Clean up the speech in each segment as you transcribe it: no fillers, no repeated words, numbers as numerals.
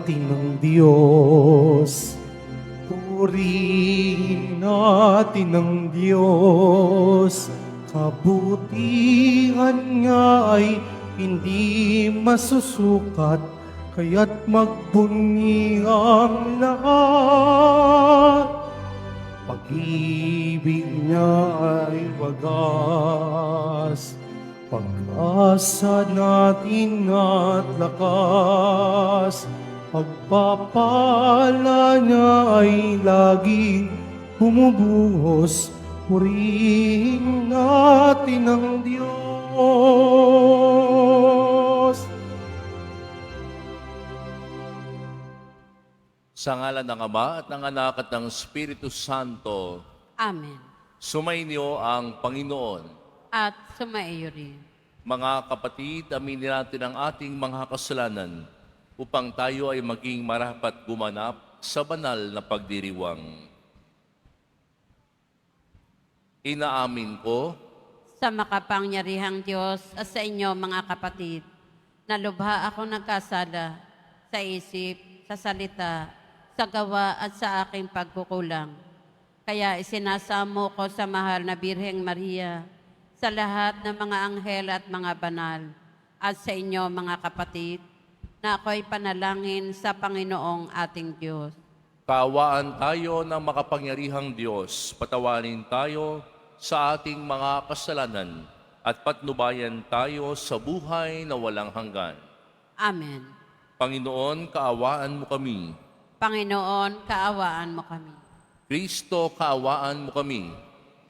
natin ng Diyos. Purihin natin ng Diyos. Kabutihan niya ay hindi masusukat, kaya't magbunyi ang lahat. Pag-ibig niya ay wagas, pag-asa natin at lakas. Pagpapala niya ay laging bumubuhos. Purihin natin ang Diyos. Sa ngalan ng Ama at ng Anak at ng Espiritu Santo, Amen. sumainyo ang Panginoon. At sumaiyo rin. Mga kapatid, aminin natin ang ating mga kasalanan upang tayo ay maging marapat gumanap sa banal na pagdiriwang. Inaamin ko Sa makapangyarihang Diyos at sa inyo mga kapatid, na lubha ako nagkasala sa isip, sa salita, sa gawa at sa aking pagkukulang. Kaya isinasamo ko sa mahal na Birheng Maria, sa lahat ng mga anghel at mga banal, at sa inyo mga kapatid, na ako'y panalangin sa Panginoong ating Diyos. kaawaan tayo ng makapangyarihang Diyos, patawarin tayo sa ating mga kasalanan at patnubayan tayo sa buhay na walang hanggan. Amen. Panginoon, kaawaan mo kami. Panginoon, kaawaan mo kami. Kristo, kaawaan mo kami.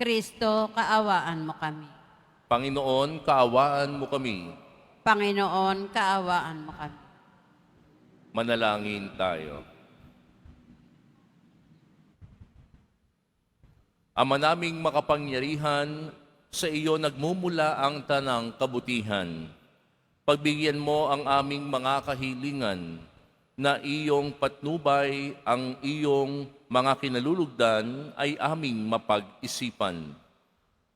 Kristo, kaawaan mo kami. Panginoon, kaawaan mo kami. Panginoon, kaawaan mo kami. Manalangin tayo. Ama naming makapangyarihan, sa iyo nagmumula ang tanang kabutihan. Pagbigyan mo ang aming mga kahilingan na iyong patnubay ang iyong mga kinalulugdan ay aming mapag-isipan.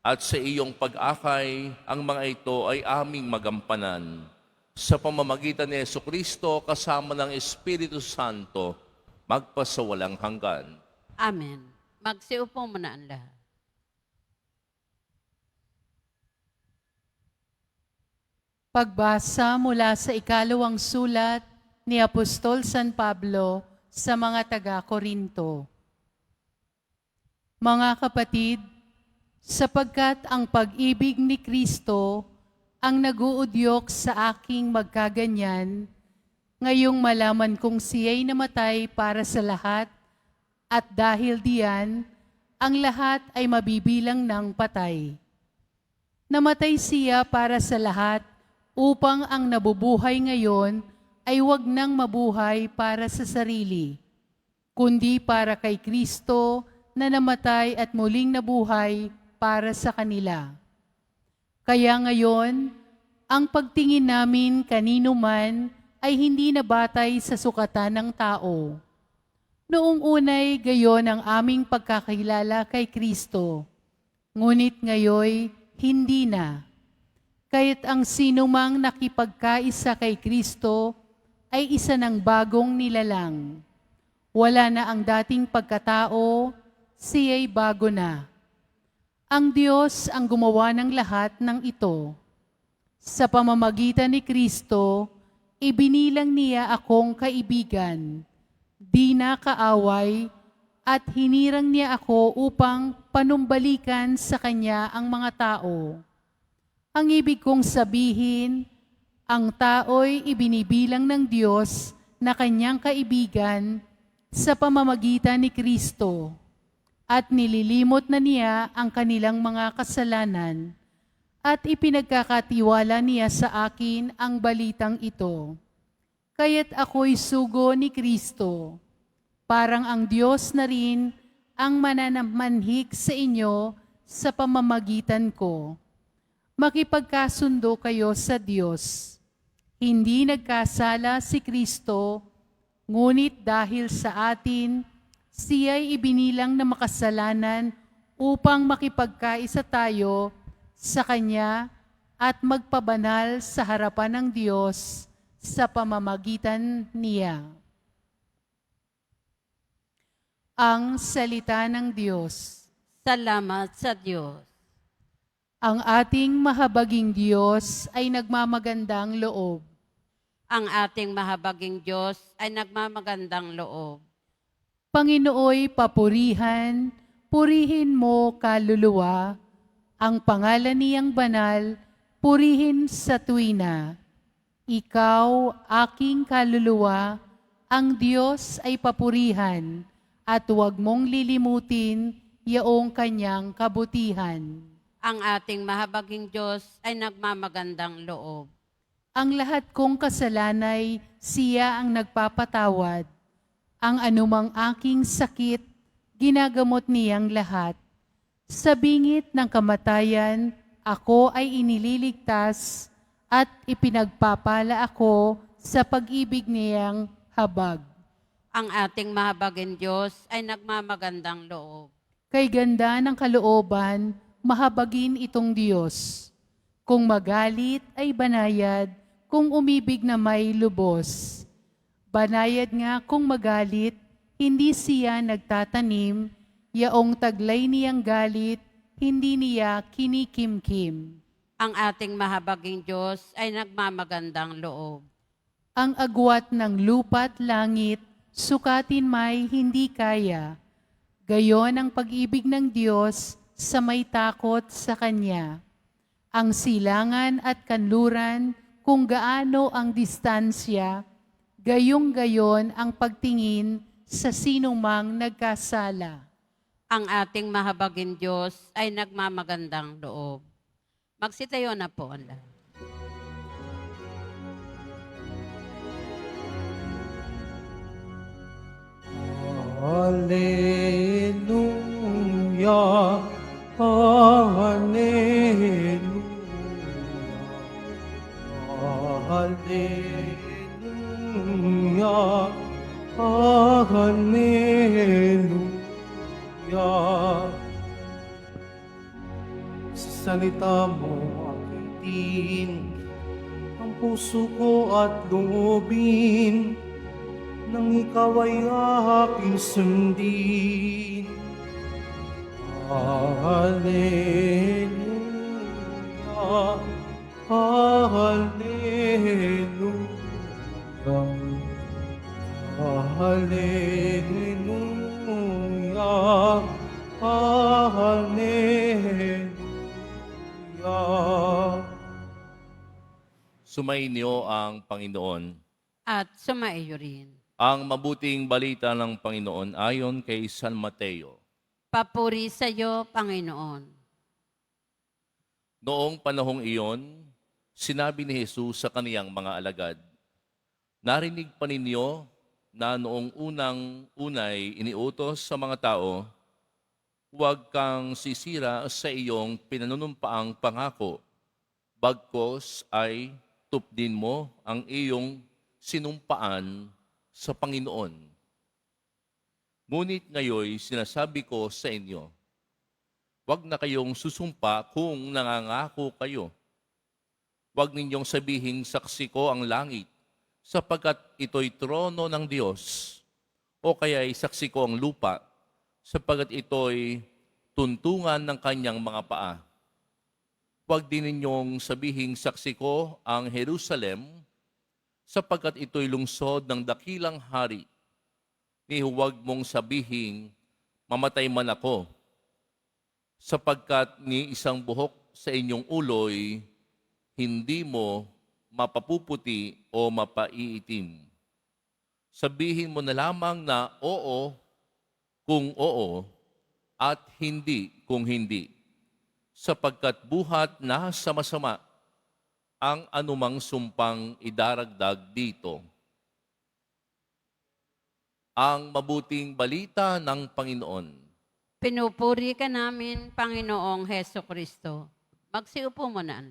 At sa iyong pag-akay, ang mga ito ay aming magampanan. Sa pamamagitan ni Jesucristo kasama ng Espiritu Santo, magpasawalang hanggan. Amen. Magsiupo muna ang lahat. Pagbasa mula sa ikalawang sulat ni Apostol San Pablo sa mga taga-Korinto. Mga kapatid, sapagkat ang pag-ibig ni Kristo ang naguudyok sa aking magkaganyan, ngayong malaman kong siya'y namatay para sa lahat, at dahil diyan, ang lahat ay mabibilang ng patay. Namatay siya para sa lahat, upang ang nabubuhay ngayon ay wag nang mabuhay para sa sarili, kundi para kay Kristo na namatay at muling nabuhay para sa kanila. Kaya ngayon, ang pagtingin namin kanino man ay hindi nabatay sa sukatan ng tao. Noong unay gayon ang aming pagkakilala kay Kristo, ngunit ngayoy hindi na. Kaya't ang sinumang nakipagkaisa kay Kristo ay isa ng bagong nilalang. Wala na ang dating pagkatao, siya'y bago na. Ang Diyos ang gumawa ng lahat ng ito. Sa pamamagitan ni Kristo, ibinilang niya akong kaibigan, di na kaaway, at hinirang niya ako upang panumbalikan sa Kanya ang mga tao. Ang ibig kong sabihin, ang tao'y ibinibilang ng Diyos na Kanyang kaibigan sa pamamagitan ni Kristo, at nililimot na niya ang kanilang mga kasalanan, at ipinagkakatiwala niya sa akin ang balitang ito. Kaya't ako'y sugo ni Kristo, parang ang Diyos na rin ang mananamanhik sa inyo sa pamamagitan ko. Makipagkasundo kayo sa Diyos. Hindi nagkasala si Kristo, ngunit dahil sa atin, siya'y ibinilang na makasalanan upang makipagkaisa tayo sa Kanya at magpabanal sa harapan ng Diyos sa pamamagitan niya. Ang salita ng Diyos. Salamat sa Diyos. Ang ating mahabaging Diyos ay nagmamagandang loob. Ang ating mahabaging Diyos ay nagmamagandang loob. Panginooy papurihan, purihin mo kaluluwa, ang pangalan niyang banal, purihin sa tuwina. Ikaw, aking kaluluwa, ang Diyos ay papurihan, at huwag mong lilimutin yaong kanyang kabutihan. Ang ating mahabaging Diyos ay nagmamagandang loob. Ang lahat kong kasalanay, siya ang nagpapatawad. Ang anumang aking sakit, ginagamot niyang lahat. Sa bingit ng kamatayan, ako ay inililigtas at ipinagpapala ako sa pag-ibig niyang habag. Ang ating mahabaging Diyos ay nagmamagandang loob. Kay ganda ng kalooban, mahabagin itong Diyos. Kung magalit ay banayad, kung umibig na may lubos. Banayad nga kung magalit, hindi siya nagtatanim, yaong taglay niyang galit, hindi niya kinikimkim. Ang ating mahabaging Diyos ay nagmamagandang loob. Ang agwat ng lupa't langit, sukatin may hindi kaya. Gayon ang pag-ibig ng Diyos sa may takot sa Kanya. Ang silangan at kanluran, kung gaano ang distansya, gayong-gayon ang pagtingin sa sinumang nagkasala. Ang ating mahabaging Diyos ay nagmamagandang loob. Magsitayo na po ang lahat. Hallelujah, Hallelujah, Hallelujah, Hallelujah. Sa salita mo akitin ang puso ko at loobin, nang ikaw ay aking sundin. Hallelujah, Hallelujah, Hallelujah, Hallelujah. Sumainyo ang Panginoon. At sumaiyo rin. Ang mabuting balita ng Panginoon ayon kay San Mateo. Papuri sa iyo, Panginoon. Noong panahong iyon, sinabi ni Jesus sa kaniyang mga alagad, "Narinig pa ninyo na noong unay iniutos sa mga tao, huwag kang sisira sa iyong pinanunumpaang pangako, bagkos ay tupdin mo ang iyong sinumpaan sa Panginoon. Ngunit ngayon sinasabi ko sa inyo, huwag na kayong susumpa kung nangangako kayo. Huwag ninyong sabihing saksi ko ang langit, sapagkat ito'y trono ng Diyos, o kaya'y saksi ko ang lupa, sapagkat ito'y tuntungan ng kanyang mga paa. Huwag din ninyong sabihing saksi ko ang Jerusalem, sapagkat ito'y lungsod ng dakilang hari. Ni huwag mong sabihing, mamatay man ako, sapagkat ni isang buhok sa inyong uloy, hindi mo mapapuputi o mapaiitim. Sabihin mo na lamang na oo kung oo at hindi kung hindi, sapagkat buhat na sama-sama ang anumang sumpang idaragdag dito. Ang mabuting balita ng Panginoon. Pinupuri ka namin, Panginoong Heso Kristo. Magsiupo mo na.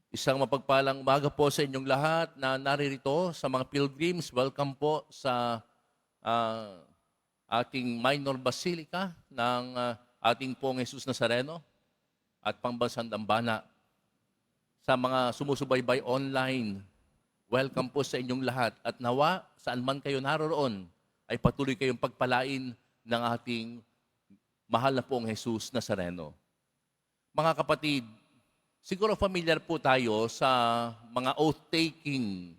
Isang mapagpalang umaga po sa inyong lahat na naririto sa mga pilgrims. Welcome po sa ating minor basilica ng ating pong Jesus Nazareno at Pambansang Dambana. Sa mga sumusubaybay online, welcome po sa inyong lahat. At nawa, saan man kayo naroroon, ay patuloy kayong pagpalain ng ating mahal na poong Jesus Nazareno. Mga kapatid, siguro familiar po tayo sa mga oath-taking.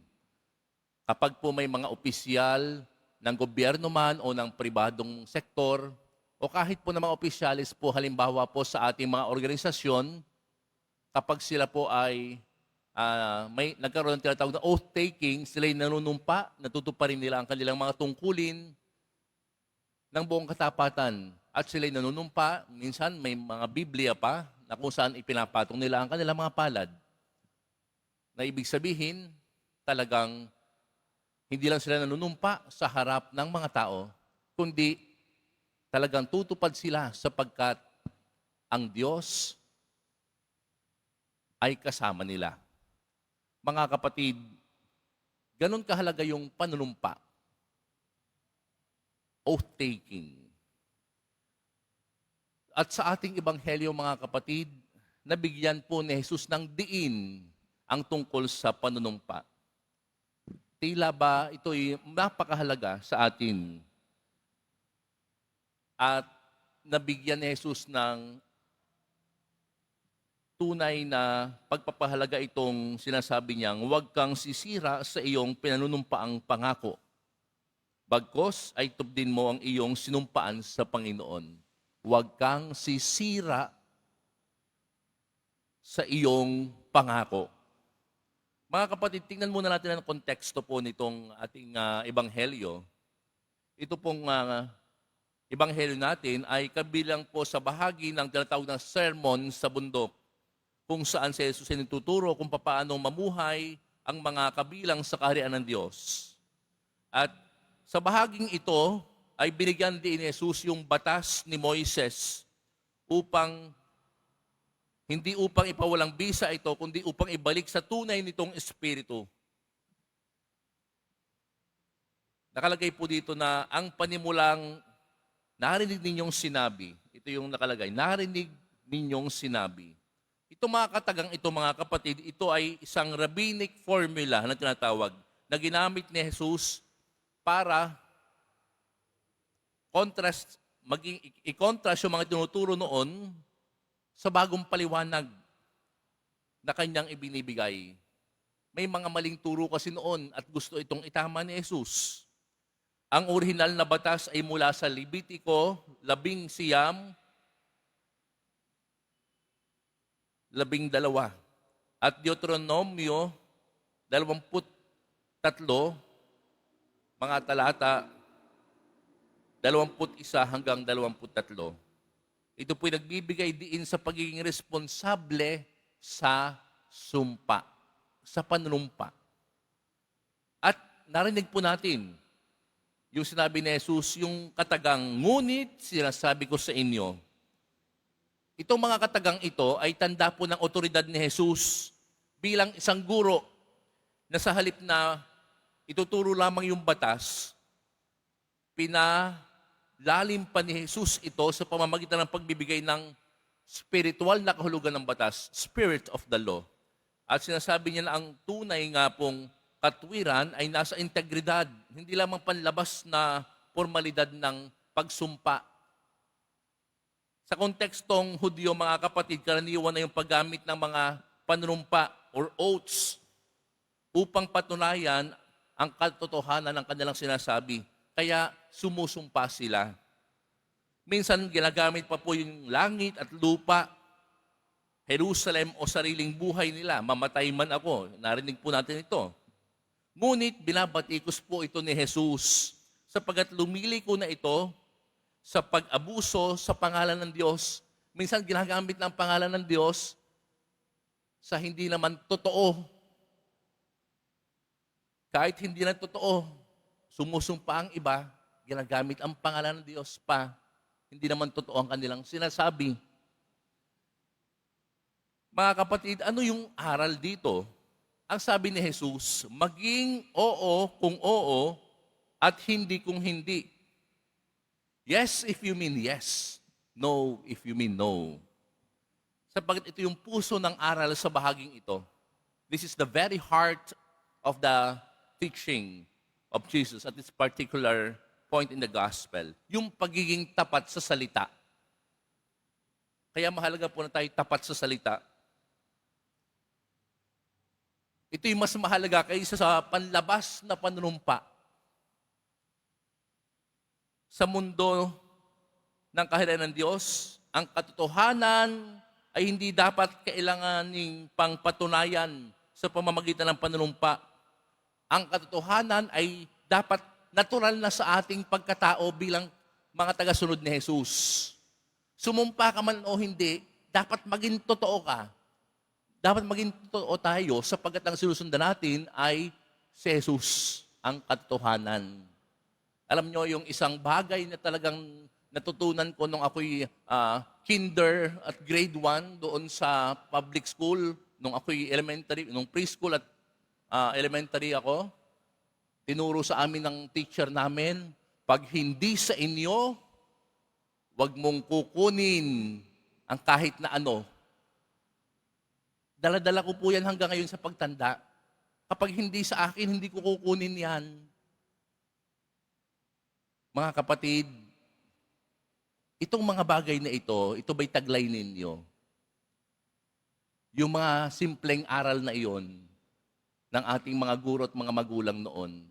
Kapag po may mga opisyal ng gobyerno man o ng pribadong sektor, o kahit po ng mga opisyalis po, halimbawa po sa ating mga organisasyon, kapag sila po ay may nagkaroon ng tinatawag na oath-taking, sila'y nanunumpa, natutuparin nila ang kanilang mga tungkulin ng buong katapatan. At sila'y nanunumpa, minsan may mga Biblia pa na kung saan ipinapatong nila ang kanilang mga palad. Na ibig sabihin, talagang hindi lang sila nanunumpa sa harap ng mga tao, kundi talagang tutupad sila sapagkat ang Diyos ay kasama nila. Mga kapatid, ganun kahalaga yung panunumpa. Oath-taking. At sa ating ebanghelyo, mga kapatid, nabigyan po ni Jesus ng diin ang tungkol sa panunumpa. Tila ba ito'y napakahalaga sa atin? At nabigyan ni Jesus ng tunay na pagpapahalaga itong sinasabi niyang, huwag kang sisira sa iyong pinanunumpaang pangako. Bagkos ay tubdin mo ang iyong sinumpaan sa Panginoon. Huwag kang sisira sa iyong pangako. Mga kapatid, tingnan muna natin ang konteksto po nitong ating ebanghelyo. Ito pong ebanghelyo natin ay kabilang po sa bahagi ng tinatawag na sermon sa bundok, kung saan si Jesus ay nagtuturo kung paano mamuhay ang mga kabilang sa kaharian ng Diyos. At sa bahaging ito ay binigyan din ni Jesus yung batas ni Moises hindi upang ipawalang bisa ito, kundi upang ibalik sa tunay nitong Espiritu. Nakalagay po dito na ang panimulang narinig ninyong sinabi, ito yung nakalagay, narinig ninyong sinabi. Ito mga katagang ito mga kapatid, ito ay isang rabbinic formula na tinatawag na ginamit ni Jesus para i-contrast yung mga tinuturo noon sa bagong paliwanag na kanyang ibinibigay. May mga maling turo kasi noon at gusto itong itama ni Jesus. Ang orihinal na batas ay mula sa Levitico 19:12 at Deuteronomio 23, mga talata 21 hanggang 23. Ito po'y nagbibigay diin sa pagiging responsable sa sumpa, sa panunumpa. At narinig po natin yung sinabi ni Jesus, yung katagang, ngunit sinasabi ko sa inyo. Itong mga katagang ito ay tanda po ng otoridad ni Jesus bilang isang guro na sa halip na ituturo lamang yung batas, pinalalim pa ni Jesus ito sa pamamagitan ng pagbibigay ng spiritual na kahulugan ng batas, spirit of the law. At sinasabi niya na ang tunay nga pong katwiran ay nasa integridad, hindi lamang panlabas na formalidad ng pagsumpa. Sa kontekstong Hudyo, mga kapatid, karaniwan na yung paggamit ng mga panunumpa or oaths upang patunayan ang katotohanan ng kanilang sinasabi. Kaya sumusumpa sila. Minsan ginagamit pa po yung langit at lupa, Jerusalem o sariling buhay nila. Mamatay man ako. Narinig po natin ito. Ngunit binabatikos po ito ni Jesus sapagat lumili ko na ito sa pag-abuso sa pangalan ng Diyos. Minsan ginagamit ng pangalan ng Diyos sa hindi naman totoo. Kahit hindi na totoo, sumusumpa ang iba, ginagamit ang pangalan ng Diyos pa. Hindi naman totoo ang kanilang sinasabi. Mga kapatid, ano yung aral dito? Ang sabi ni Jesus, maging oo kung oo at hindi kung hindi. Yes if you mean yes. No if you mean no. Sapagat ito yung puso ng aral sa bahaging ito. This is the very heart of the teaching of Jesus at this particular point in the gospel, yung pagiging tapat sa salita. Kaya mahalaga po na tayo tapat sa salita. Ito yung mas mahalaga kaysa sa panlabas na panunumpa. Sa mundo ng kaharian ng Diyos, ang katotohanan ay hindi dapat kailanganing pangpatunayan sa pamamagitan ng panunumpa. Ang katotohanan ay dapat natural na sa ating pagkatao bilang mga tagasunod ni Jesus. Sumumpa ka man o hindi, dapat maging totoo ka. Dapat maging totoo tayo sapagkat ang sinusundan natin ay si Jesus, ang katotohanan. Alam nyo, yung isang bagay na talagang natutunan ko nung ako'y kinder at grade 1 doon sa public school, nung ako'y elementary, nung preschool at elementary ako, tinuro sa amin ng teacher namin, pag hindi sa inyo, wag mong kukunin ang kahit na ano. Dala-dala ko po yan hanggang ngayon sa pagtanda. Kapag hindi sa akin, hindi ko kukunin yan. Mga kapatid, itong mga bagay na ito ba'y taglay ninyo? Yung mga simpleng aral na iyon ng ating mga guro at mga magulang noon.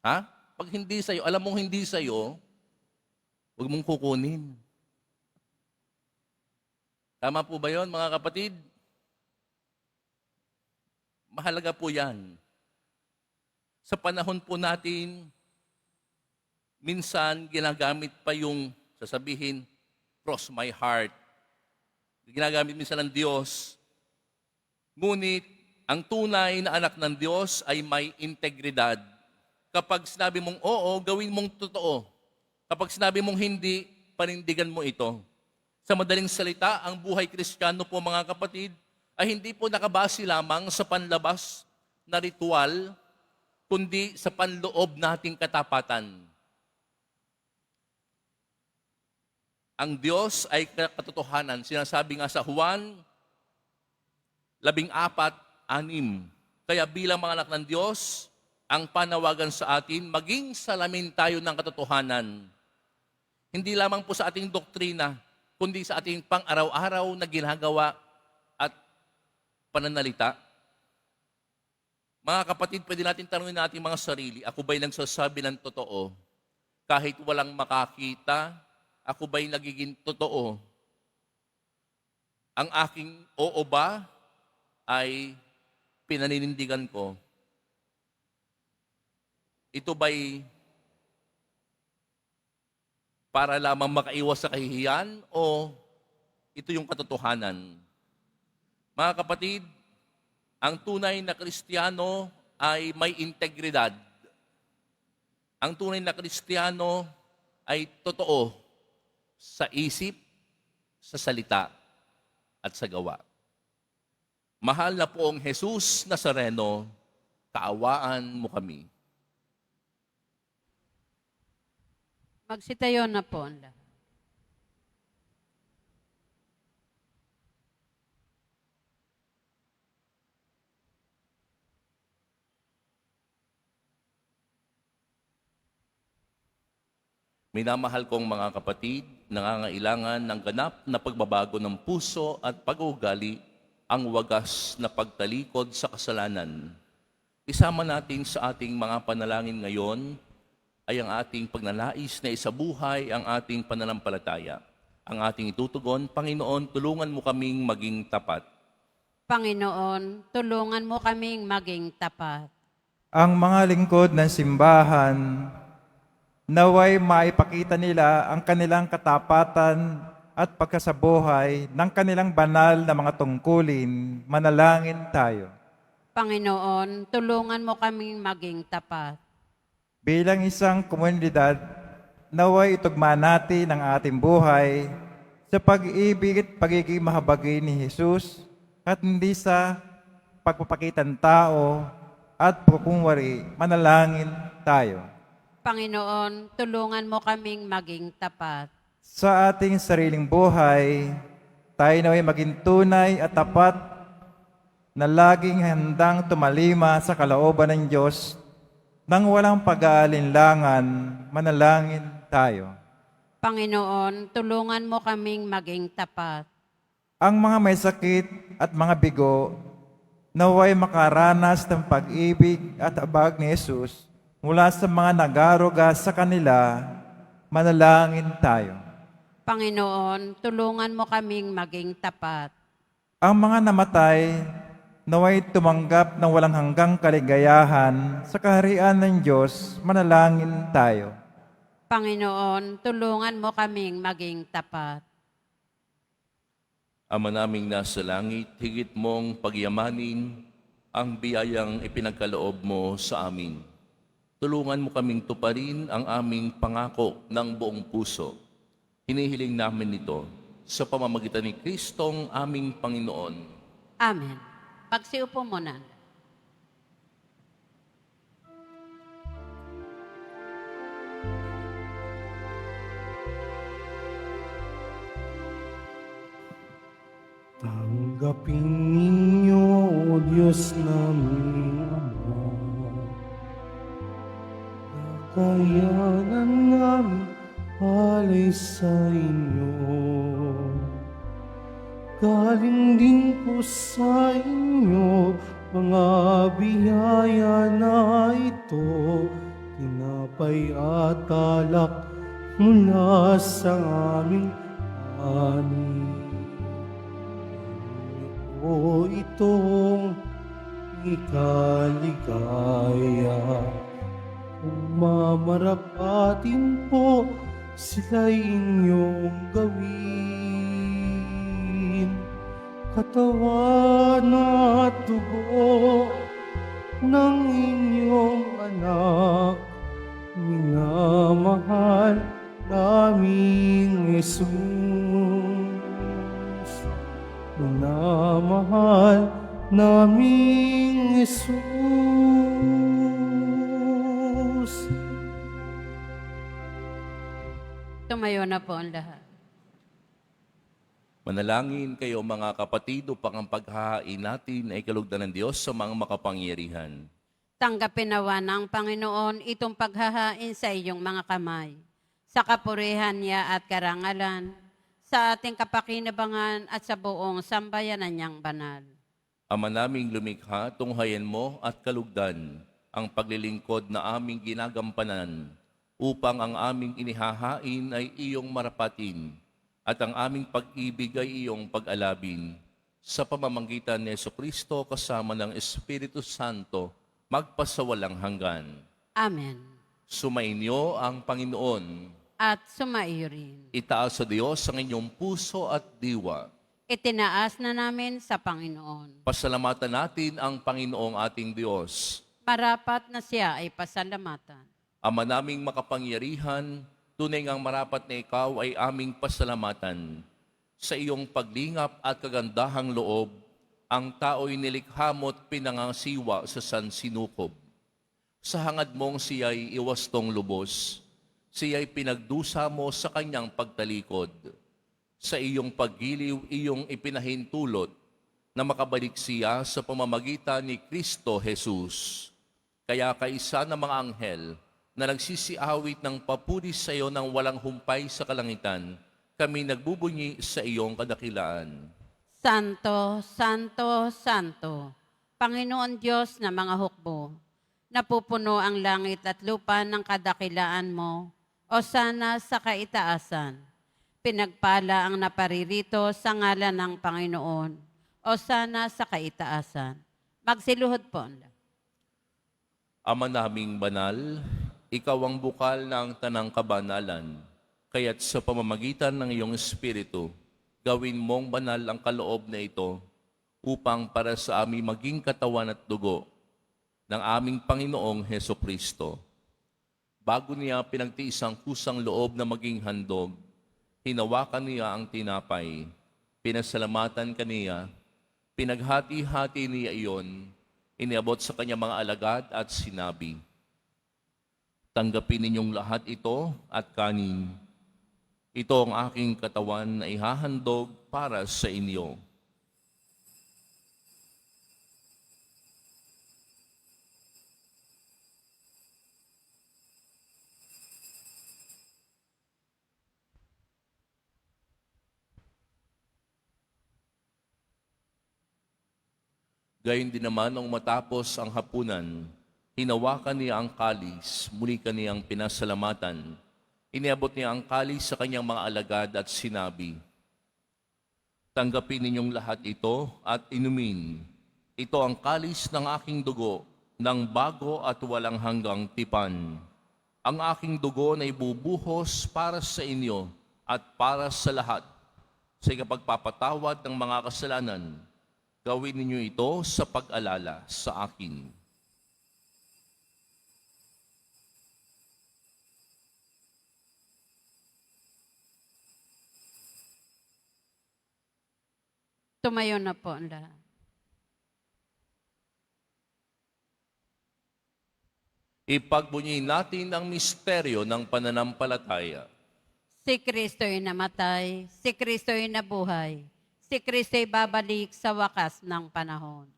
Ha? Pag hindi sa'yo, alam mong hindi sa'yo, huwag mong kukunin. Tama po ba yun, mga kapatid? Mahalaga po yan. Sa panahon po natin, minsan ginagamit pa yung sasabihin, cross my heart. Ginagamit minsan ng Diyos. Ngunit, ang tunay na anak ng Diyos ay may integridad. Kapag sinabi mong oo, gawin mong totoo. Kapag sinabi mong hindi, panindigan mo ito. Sa madaling salita, ang buhay Kristiyano po mga kapatid, ay hindi po nakabase lamang sa panlabas na ritual, kundi sa panloob nating katapatan. Ang Diyos ay katotohanan. Sinasabi nga sa Juan 14:6. Kaya bilang mga anak ng Diyos, ang panawagan sa atin, maging salamin tayo ng katotohanan. Hindi lamang po sa ating doktrina, kundi sa ating pang-araw-araw na ginagawa at pananalita. Mga kapatid, pwede natin tanungin natin mga sarili, ako ba'y nagsasabi ng totoo? Kahit walang makakita, ako ba'y nagiging totoo? Ang aking oo ba ay pinaninindigan ko? Ito ba'y para lamang makaiwas sa kahihiyan o ito yung katotohanan? Mga kapatid, ang tunay na Kristiyano ay may integridad. Ang tunay na Kristiyano ay totoo sa isip, sa salita, at sa gawa. Mahal na poong Jesus Nazareno, kaawaan mo kami. Magsitayo na po ang lahat. Minamahal kong mga kapatid, nangangailangan ng ganap na pagbabago ng puso at pag-uugali ang wagas na pagtalikod sa kasalanan. Isama natin sa ating mga panalangin ngayon ay ang ating pagnanais na isabuhay ang ating pananampalataya. Ang ating itutugon, Panginoon, tulungan mo kaming maging tapat. Panginoon, tulungan mo kaming maging tapat. Ang mga lingkod ng simbahan, naway maipakita nila ang kanilang katapatan at pagkasabuhay ng kanilang banal na mga tungkulin. Manalangin tayo. Panginoon, tulungan mo kaming maging tapat. Bilang isang komunidad, naway itugma natin ang ating buhay sa pag-ibig at pagiging mahabagin ni Jesus at hindi sa pagpapakitan tao at pagkukunwari. Manalangin tayo. Panginoon, tulungan mo kaming maging tapat. Sa ating sariling buhay, tayo naway maging tunay at tapat na laging handang tumalima sa kalooban ng Diyos Nang walang pag-aalinlangan, manalangin tayo. Panginoon, tulungan mo kaming maging tapat. Ang mga may sakit at mga bigo, naway makaranas ng pag-ibig at abag ni Jesus mula sa mga nagaruga sa kanila, manalangin tayo. Panginoon, tulungan mo kaming maging tapat. Ang mga namatay, naway tumanggap ng walang hanggang kaligayahan sa kaharian ng Diyos, manalangin tayo. Panginoon, tulungan mo kaming maging tapat. Ama naming nasa langit, higit mong pagyamanin ang biyayang ipinagkaloob mo sa amin. Tulungan mo kaming tuparin ang aming pangako ng buong puso. Hinihiling namin ito sa pamamagitan ni Kristong aming Panginoon. Amen. Pagsiupo muna. Tanggapin ninyo, O Diyos naming Ama, nakayanan namin alay sa inyo. Galing din po sa inyo, mga biyaya na ito, tinapay at alak mula sa aming ani. O itong ikaligaya, kung mamarapatin po sila'y inyong gawin. Katawan at dugo ng inyong anak, minamahal naming Jesus. Minamahal naming Jesus. Tumayo na po ang lahat. Manalangin kayo mga kapatid upang ang paghahain natin ay kalugdan ng Diyos sa mga makapangyarihan. Tanggapin nawa ng Panginoon itong paghahain sa iyong mga kamay, sa kapurihan niya at karangalan, sa ating kapakinabangan at sa buong sambayanan niyang banal. Ama naming lumikha, tunghayan mo at kalugdan ang paglilingkod na aming ginagampanan upang ang aming inihahain ay iyong marapatin at ang aming pag-ibig ay iyong pag-alabin. Sa pamamagitan ni Jesucristo kasama ng Espiritu Santo, magpasawalang hanggan. Amen. Sumainyo ang Panginoon. At sumaiyo rin. Itaas sa Diyos ang inyong puso at diwa. Itinaas na namin sa Panginoon. Pasalamatan natin ang Panginoong ating Diyos. Marapat na siya ay pasalamatan. Ama naming makapangyarihan, tunay ngang marapat na ikaw ay aming pasalamatan. Sa iyong paglingap at kagandahang loob, ang tao'y nilikha mo't pinangasiwa sa sansinukob. Sa hangad mong siya'y iwastong lubos, siya'y pinagdusa mo sa kanyang pagtalikod. Sa iyong paggiliw, iyong ipinahintulot na makabalik siya sa pamamagitan ni Kristo Jesus. Kaya kaisa ng mga anghel na nagsisiawit ng papuri sa iyo ng walang humpay sa kalangitan, kami nagbubunyi sa iyong kadakilaan. Santo, Santo, Santo, Panginoon Diyos na mga hukbo, napupuno ang langit at lupa ng kadakilaan mo, o sana sa kaitaasan. Pinagpala ang naparirito sa ngalan ng Panginoon, o sana sa kaitaasan. Magsiluhod po. Ama naming banal, ikaw ang bukal ng tanang kabanalan, kaya't sa pamamagitan ng iyong Espiritu, gawin mong banal ang kaloob na ito upang para sa aming maging katawan at dugo ng aming Panginoong Hesukristo. Bago niya pinagtiis ang kusang loob na maging handog, hinawakan niya ang tinapay, pinasalamatan kaniya, pinaghati-hati niya iyon, iniabot sa kanyang mga alagad at sinabi, tanggapin ninyong lahat ito at kanin. Ito ang aking katawan na ihahandog para sa inyo. Gayon din naman nung matapos ang hapunan, hinawakan niya ang kalis, muli kaniyang pinasalamatan. Iniabot niya ang kalis sa kanyang mga alagad at sinabi, "Tanggapin ninyong lahat ito at inumin. Ito ang kalis ng aking dugo, ng bago at walang hanggang tipan. Ang aking dugo na ibubuhos para sa inyo at para sa lahat sa ikapagpapatawad ng mga kasalanan. Gawin ninyo ito sa pag-alala sa akin." Tumayo na po ang lahat. Ipagbunyi natin ang misteryo ng pananampalataya. Si Kristo'y namatay, si Kristo'y nabuhay, si Kristo'y babalik sa wakas ng panahon.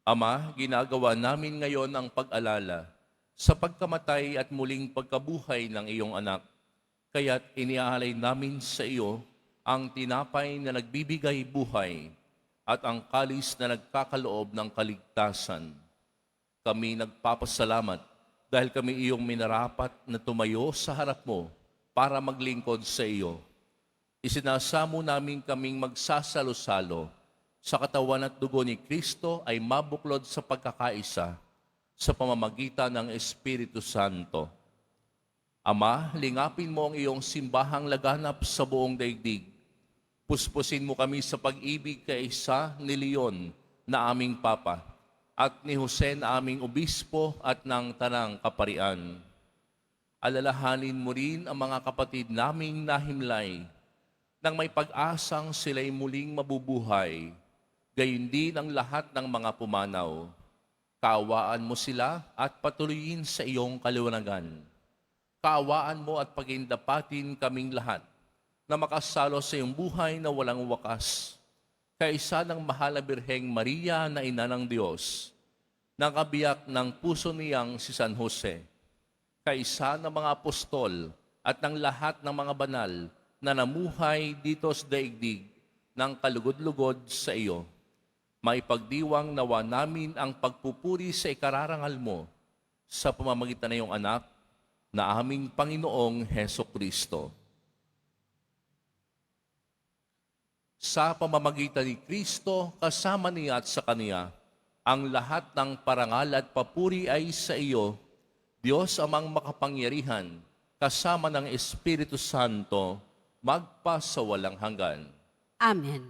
Ama, ginagawa namin ngayon ang pag-alala sa pagkamatay at muling pagkabuhay ng iyong anak. Kaya't iniaalay namin sa iyo ang tinapay na nagbibigay buhay at ang kalis na nagkakaloob ng kaligtasan. Kami nagpapasalamat dahil kami iyong minarapat na tumayo sa harap mo para maglingkod sa iyo. Isinasamo namin kaming magsasalo-salo sa katawan at dugo ni Kristo ay mabuklod sa pagkakaisa sa pamamagitan ng Espiritu Santo. Ama, lingapin mo ang iyong simbahang laganap sa buong daigdig. Puspusin mo kami sa pag-ibig kaisa ni Leon na aming Papa at ni Jose na aming obispo at ng tanang kaparian. Alalahanin mo rin ang mga kapatid naming nahimlay nang may pag-asang sila'y muling mabubuhay, gayon din ang lahat ng mga pumanaw. Kaawaan mo sila at patuloyin sa iyong kaliwanagan. Kaawaan mo at pagindapatin kaming lahat na makasalo sa iyong buhay na walang wakas. Kaisa ng mahal na Birheng Maria na ina ng Diyos, ng kabiyak ng puso niyang si San Jose, kaisa ng mga apostol at ng lahat ng mga banal na namuhay dito sa daigdig ng kalugod-lugod sa iyo. Maipagdiwang nawa namin ang pagpupuri sa ikararangal mo sa pamamagitan ng iyong anak na aming Panginoong Heso Kristo. Sa pamamagitan ni Kristo, kasama niya at sa Kaniya, ang lahat ng parangal at papuri ay sa iyo, Diyos amang makapangyarihan, kasama ng Espiritu Santo, magpa sa walang hanggan. Amen.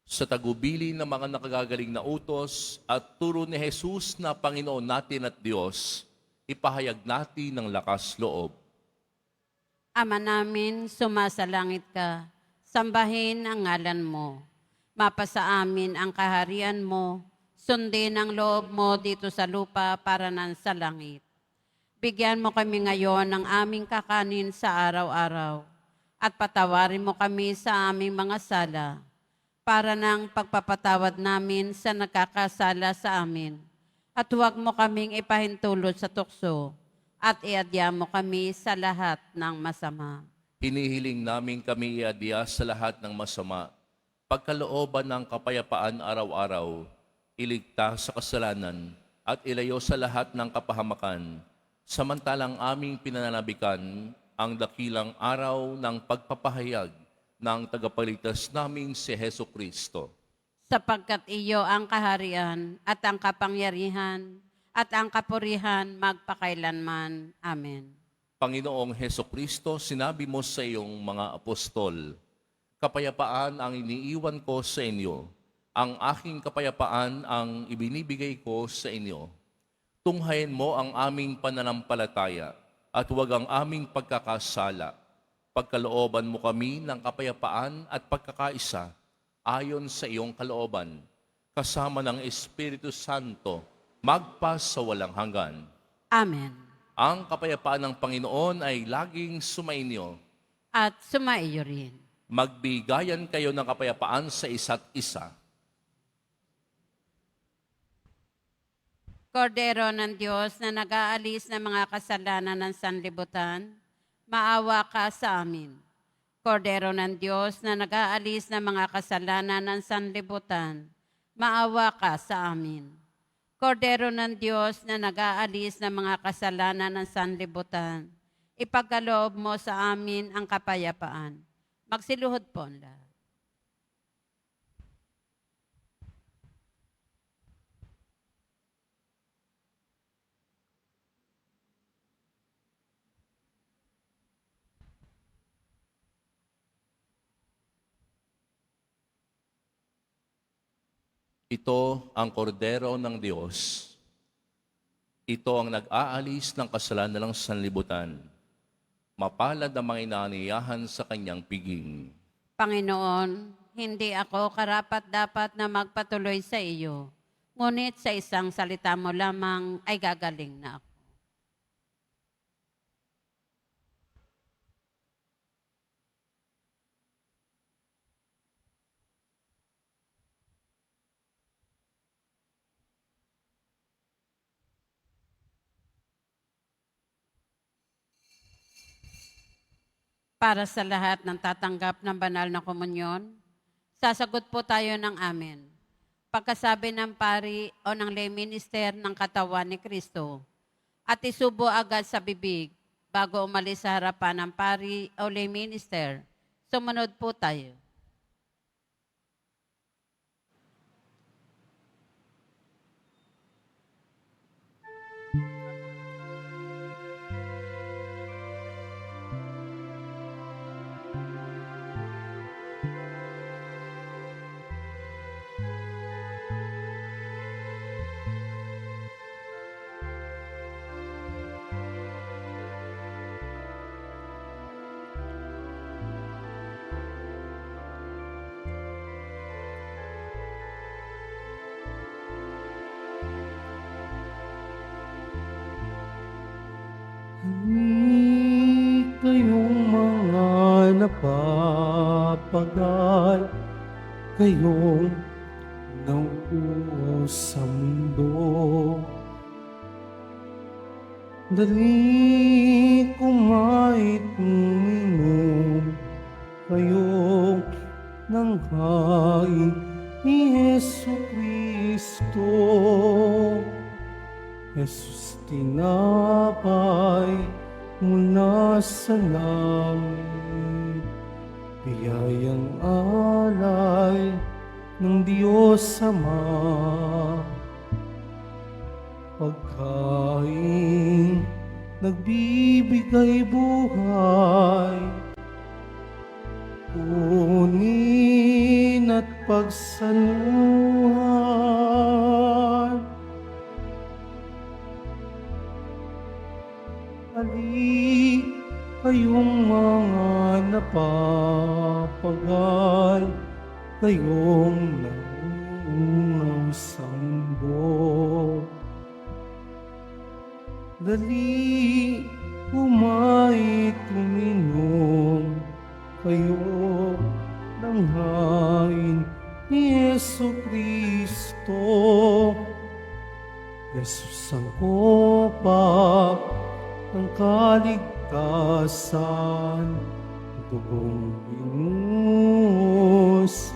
Sa tagubili ng mga nakagagaling na utos at turo ni Jesus na Panginoon natin at Diyos, ipahayag natin ng lakas loob. Ama namin, sumasalangit ka, sambahin ang ngalan mo. Mapasa amin ang kaharian mo, sundin ang loob mo dito sa lupa para nan sa langit. Bigyan mo kami ngayon ng aming kakanin sa araw-araw, at patawarin mo kami sa aming mga sala, para ng pagpapatawad namin sa nagkakasala sa amin. At huwag mo kaming ipahintulot sa tukso, at iadya mo kami sa lahat ng masama. Hinihiling namin kami iadya sa lahat ng masama, pagkalooban ng kapayapaan araw-araw, iligtas sa kasalanan, at ilayo sa lahat ng kapahamakan, samantalang aming pinananabikan ang dakilang araw ng pagpapahayag ng tagapagligtas naming si Heso Kristo. Sapagkat iyo ang kaharian at ang kapangyarihan at ang kapurihan magpakailanman. Amen. Panginoong Heso Kristo, sinabi mo sa iyong mga apostol, kapayapaan ang iniiwan ko sa inyo, ang aking kapayapaan ang ibinibigay ko sa inyo. Tunghayin mo ang aming pananampalataya at huwag ang aming pagkakasala. Pagkalooban mo kami ng kapayapaan at pagkakaisa ayon sa iyong kalooban, kasama ng Espiritu Santo, magpa sa walang hanggan. Amen. Ang kapayapaan ng Panginoon ay laging sumainyo. At sumaiyo rin. Magbigayan kayo ng kapayapaan sa isa't isa. Kordero ng Diyos na nag-aalis ng mga kasalanan ng sanlibutan, maawa ka sa amin. Kordero ng Diyos na nag-aalis ng mga kasalanan ng sanlibutan, maawa ka sa amin. Kordero ng Diyos na nag-aalis ng mga kasalanan ng sanlibutan, ipagkaloob mo sa amin ang kapayapaan. Magsiluhod po ang lahat. Ito ang kordero ng Diyos. Ito ang nag-aalis ng kasalanan ng sanlibutan. Mapalad ang mga inaaniyahan sa kanyang piging. Panginoon, hindi ako karapat-dapat na magpatuloy sa iyo, ngunit sa isang salita mo lamang ay gagaling na ako. Para sa lahat ng tatanggap ng banal na komunyon, sasagot po tayo ng amen. Pagkasabi ng pari o ng lay minister ng katawan ni Kristo, at isubo agad sa bibig bago umalis sa harapan ng pari o lay minister. Sumunod po tayo. Di kayong mga napapagal, kayong nauuhaw sa mundo. Dali kumain uminom, kayong nanghain ni Jesu Cristo. Jesus, tinapay mula sa langit, biyayang alay ng Diyos Ama. Pagkain nagbibigay buhay, kunin at pagsaluhan. Ali kayong mga napapagal, kayong nauungaw sa mundo. Dali kumain uminom, kayo ng hain ni Jesu Cristo. Jesus ang kopa ng kaligtasan, dugong binus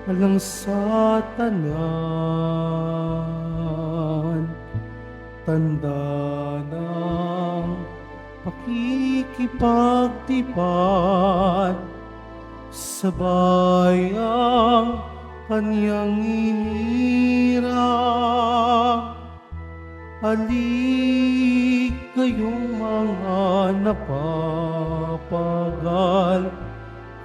alang sa tanan. Tanda ng pakikipagtipan, sabay ang kanyang inira. Halik kayong mga napapagal,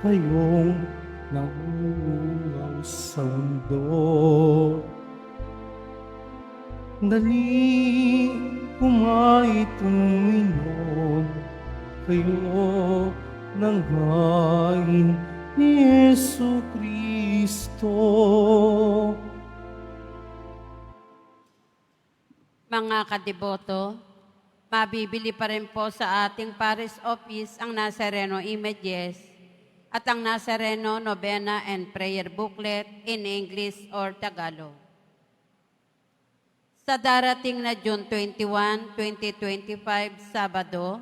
kayong nauuhaw sa mundo. Dali kumain uminom, kayo ng hain ni Jesu Cristo. Mga kadiboto, mabibili pa rin po sa ating parish office ang Nazareno images at ang Nazareno Novena and Prayer Booklet in English or Tagalog. Sa darating na June 21, 2025, Sabado,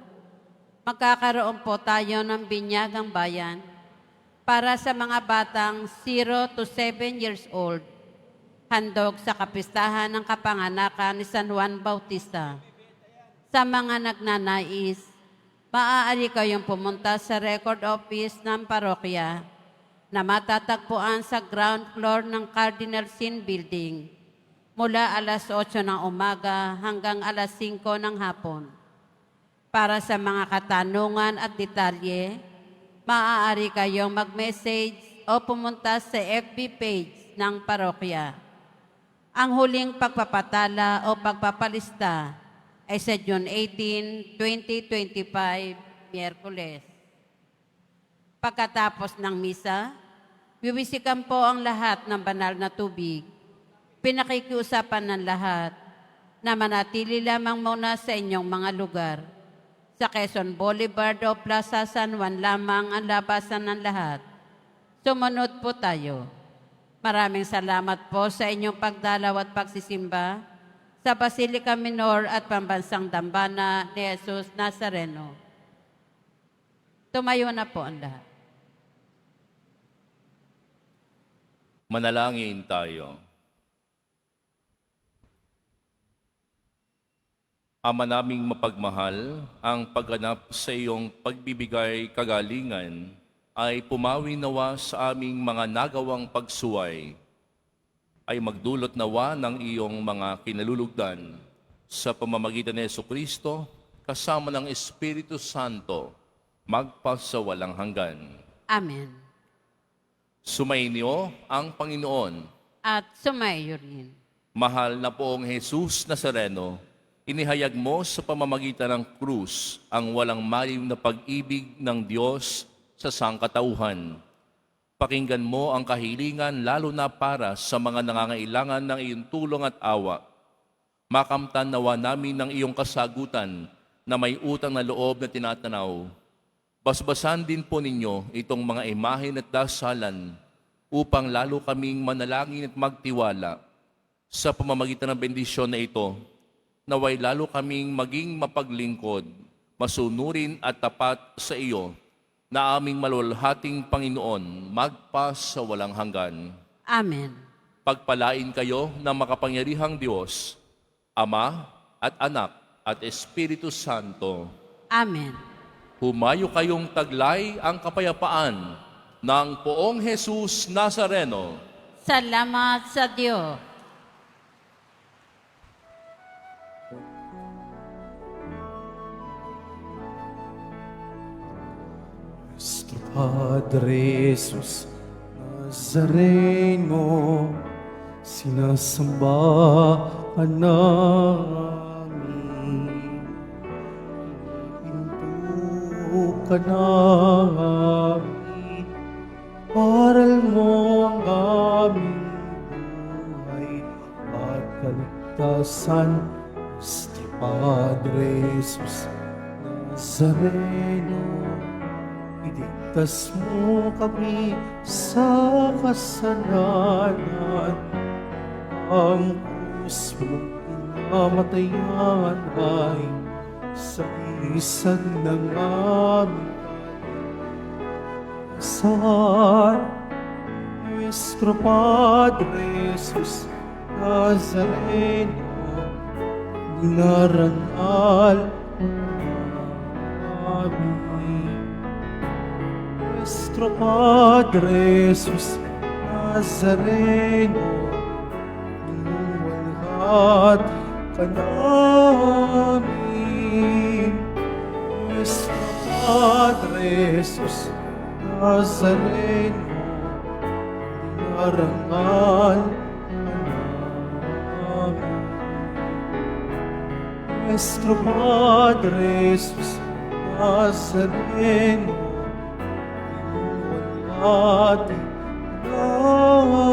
magkakaroon po tayo ng Binyagang Bayan para sa mga batang 0 to 7 years old, handog sa kapistahan ng kapanganakan ni San Juan Bautista. Sa mga nagnanais, maaari kayong pumunta sa record office ng parokya na matatagpuan sa ground floor ng Cardinal Sin Building mula alas 8 ng umaga hanggang alas 5 ng hapon. Para sa mga katanungan at detalye, maaari kayong mag-message o pumunta sa FB page ng parokya. Ang huling pagpapatala o pagpapalista ay sa June 18, 2025, Miyerkules. Pagkatapos ng misa, wiwisikan po ang lahat ng banal na tubig. Pinakikiusapan ng lahat na manatili lamang muna sa inyong mga lugar. Sa Quezon Boulevard o Plaza San Juan lamang ang labasan ng lahat. Sumunod po tayo. Maraming salamat po sa inyong pagdalaw at pagsisimba sa Basilica Minor at Pambansang Dambana ni Jesus Nazareno. Tumayo na po ang lahat. Manalangin tayo. Ama naming mapagmahal, ang pagganap sa iyong pagbibigay kagalingan ay pumawi nawa sa aming mga nagawang pagsuway, ay magdulot nawa ng iyong mga kinalulugdan sa pamamagitan ni Jesucristo kasama ng Espiritu Santo magpasawalang hanggan. Amen. Sumainyo ang Panginoon. At sumayo rin. Mahal na poong Jesus Nazareno, inihayag mo sa pamamagitan ng krus ang walang maliw na pag-ibig ng Diyos sa sangkatauhan. Pakinggan mo ang kahilingan lalo na para sa mga nangangailangan ng iyong tulong at awa. Makamtan nawa namin ng iyong kasagutan na may utang na loob na tinatanaw. Basbasan din po ninyo itong mga imahen at dasalan upang lalo kaming manalangin at magtiwala. Sa pamamagitan ng bendisyon na ito, naway lalo kaming maging mapaglingkod, masunurin at tapat sa iyo, na aming malulhating Panginoon, magpas sa walang hanggan. Amen. Pagpalain kayo ng makapangyarihang Diyos, Ama at Anak at Espiritu Santo. Amen. Humayo kayong taglay ang kapayapaan ng poong Jesus Nazareno. Salamat sa Diyos. Nuestro Padre Jesus Nazareno, sinasamba ka namin. Pinto ka namin, aral mo ang aming buhay at kaligtasan. Nuestro Padre Jesus Nazareno, iligtas mo kami sa kasalanan. Ang krus mong pinamatayan ay sakisan ng aming kasalanan. Nuestro Padre Jesus Nazareno, dinarangal namin. Nuestro Padre Jesus Nazareno, inuwalhat ka namin. Nuestro Padre Jesus Nazareno, dinarangal ka namin. Nuestro Padre Jesus Nazareno, ating namin.